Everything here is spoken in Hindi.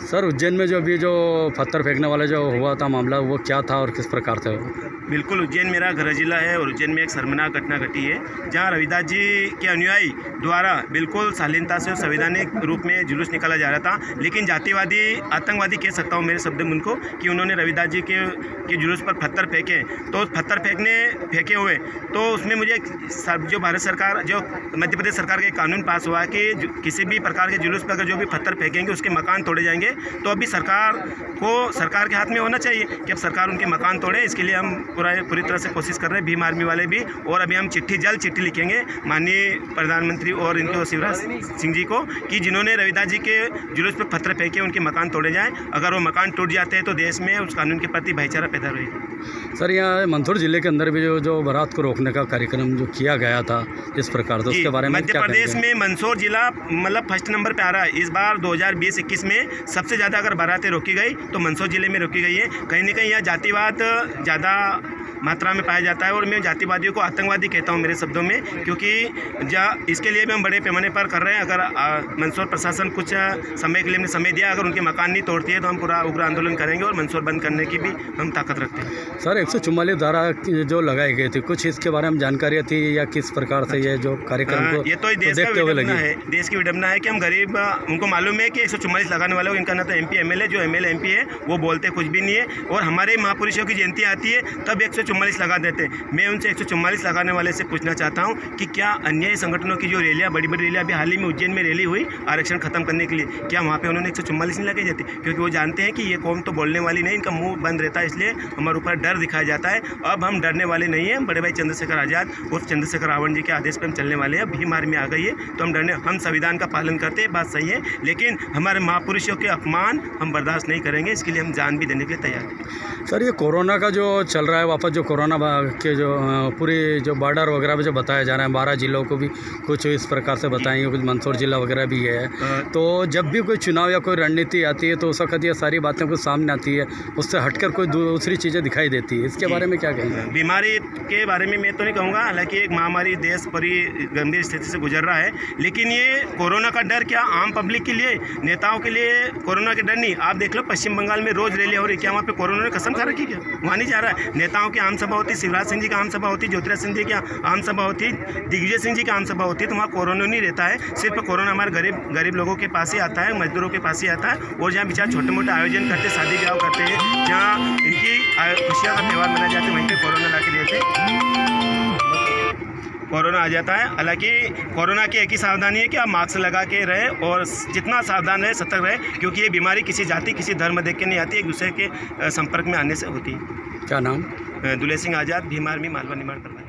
सर उज्जैन में जो अभी जो पत्थर फेंकने वाला जो हुआ था मामला, वो क्या था और किस प्रकार से? बिल्कुल, उज्जैन मेरा गृह जिला है और उज्जैन में एक शर्मनाक घटना घटी है जहां रविदास जी के अनुयायी द्वारा बिल्कुल शालीनता से और संवैधानिक रूप में जुलूस निकाला जा रहा था। लेकिन जातिवादी आतंकवादी कह सकता हूं मेरे शब्द में उनको, कि उन्होंने रविदास जी के जुलूस पर पत्थर फेंके। तो उस पत्थर फेंके हुए तो उसमें मुझे जो भारत सरकार, जो मध्य प्रदेश सरकार का कानून पास हुआ कि किसी भी प्रकार के जुलूस पर अगर जो भी पत्थर फेंकेंगे उसके मकान तोड़े जाएंगे। तो अभी सरकार के हाथ में होना चाहिए कि अब सरकार उनके मकान तोड़े। इसके लिए हम पूरी तरह से कोशिश कर रहे हैं, भीम आर्मी वाले भी। और अभी हम जल्द चिट्ठी लिखेंगे माननीय प्रधानमंत्री और इनको शिवराज सिंह जी को कि जिन्होंने रविदास जी के जुलूस पर पत्थर फेंके उनके मकान तोड़े जाएं। अगर वो मकान टूट जाते हैं तो देश में उस कानून के प्रति भाईचारा पैदा रहेगा। सर यहाँ मंदसौर जिले के अंदर भी जो बारात को रोकने का कार्यक्रम जो किया गया था इस प्रकार से, उसके बारे में मध्य प्रदेश में मंदसौर जिला मतलब फर्स्ट नंबर पे आ रहा है। इस बार 2020-21 में सबसे ज़्यादा अगर बारातें रोकी गई तो मंदसौर जिले में रोकी गई है। कहीं ना कहीं यह जातिवाद ज़्यादा मात्रा में पाया जाता है और मैं जातिवादियों को आतंकवादी कहता हूं मेरे शब्दों में, क्योंकि इसके लिए भी हम बड़े पैमाने पर कर रहे हैं। अगर मंदसौर प्रशासन कुछ समय के लिए समय दिया, अगर उनके मकान नहीं तोड़ती है तो हम पूरा उग्र आंदोलन करेंगे और मंदसौर बंद करने की भी हम ताकत रखते हैं। सर 144 धारा जो लगाई गई थी, कुछ इसके बारे में जानकारी थी या किस प्रकार से ये जो कार्यक्रम को ये तो देश का विडंबना है, देश की विडंबना है कि हम गरीब, उनको मालूम है कि 144 लगाने वाले, इनका ना तो MP MLA, जो MLA MP है वो बोलते कुछ भी नहीं है। और हमारे महापुरुषों की जयंती आती है तब 144 लगा देते। मैं उनसे 144 लगाने वाले से पूछना चाहता हूं कि क्या अन्य संगठनों की जो रैलियां, बड़ी बड़ी रैलियां, अभी हाल ही में उज्जैन में रैली हुई आरक्षण खत्म करने के लिए, क्या वहां पे उन्होंने 144 नहीं लगे जाते? क्योंकि वो जानते हैं कि ये कौम तो बोलने वाली नहीं, इनका मुंह बंद रहता है, इसलिए हमारे ऊपर डर दिखाया जाता है। अब हम डरने वाले नहीं हैं। बड़े भाई चंद्रशेखर आज़ाद और चंद्रशेखर रावण जी के आदेश पर हम चलने वाले हैं। भीम आर्मी आ गई है तो हम संविधान का पालन करते हैं, बात सही है, लेकिन हमारे महापुरुषों के अपमान हम बर्दाश्त नहीं करेंगे। इसके लिए हम जान भी देने के लिए तैयार हैं। सर ये कोरोना का जो चल रहा है वापस, जो कोरोना के जो पूरी जो बॉर्डर वगैरह पे जो बताया जा रहा है, 12 जिलों को भी कुछ इस प्रकार से बताएंगे, कुछ मंदसौर जिला वगैरह भी है। तो जब भी कोई चुनाव या कोई रणनीति आती है तो उस वक्त ये सारी बातें कुछ सामने आती है, उससे हटकर कोई दूसरी चीज़ें दिखाई देती है। इसके बारे में क्या कहेंगे? बीमारी के बारे में मैं तो नहीं कहूँगा, हालांकि एक महामारी देश पर ही गंभीर स्थिति से गुजर रहा है, लेकिन ये कोरोना का डर क्या आम पब्लिक के लिए, नेताओं के लिए कोरोना के डर नहीं। आप देख लो पश्चिम बंगाल में रोज रैलियां हो रही, क्या वहाँ पे कोरोना ने कसम खा रखी? क्या वहाँ नहीं जा रहा है? नेताओं की आम सभा होती, शिवराज सिंह जी की आम सभा होती, ज्योतिराज सिंधिया की आम सभा होती, दिग्विजय सिंह जी की आम सभा होती, तो वहाँ कोरोना नहीं रहता है। सिर्फ कोरोना हमारे गरीब लोगों के पास ही आता है, मजदूरों के पास ही आता है। और जहाँ बेचारे छोटे मोटे आयोजन करते, शादी ब्याह करते हैं, जहाँ इनकी खुशियाँ का त्यौहार मनाए जाते हैं, वहीं पर कोरोना ला के देते कोरोना आ जाता है। हालांकि कोरोना की एक ही सावधानी है कि आप मास्क लगा के रहें और जितना सावधान रहे, सतर्क रहे, क्योंकि ये बीमारी किसी जाति, किसी धर्म देख के नहीं आती, एक दूसरे के संपर्क में आने से होती है। क्या नाम? दुले सिंह आज़ाद, भीम आर्मी, मालवा निर्माण करवाए।